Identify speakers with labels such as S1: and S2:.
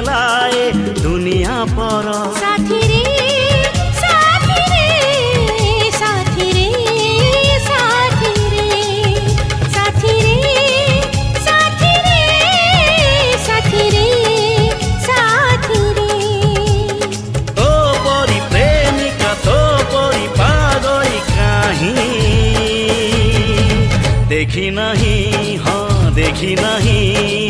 S1: पलाए दुनिया पर।
S2: साथी रे साथी रे साथी रे साथी रे साथी रे साथी रे साथी रे साथी रे।
S1: तो परी प्रेमिका तो परी पागल कहीं देखी नहीं, हाँ देखी नहीं।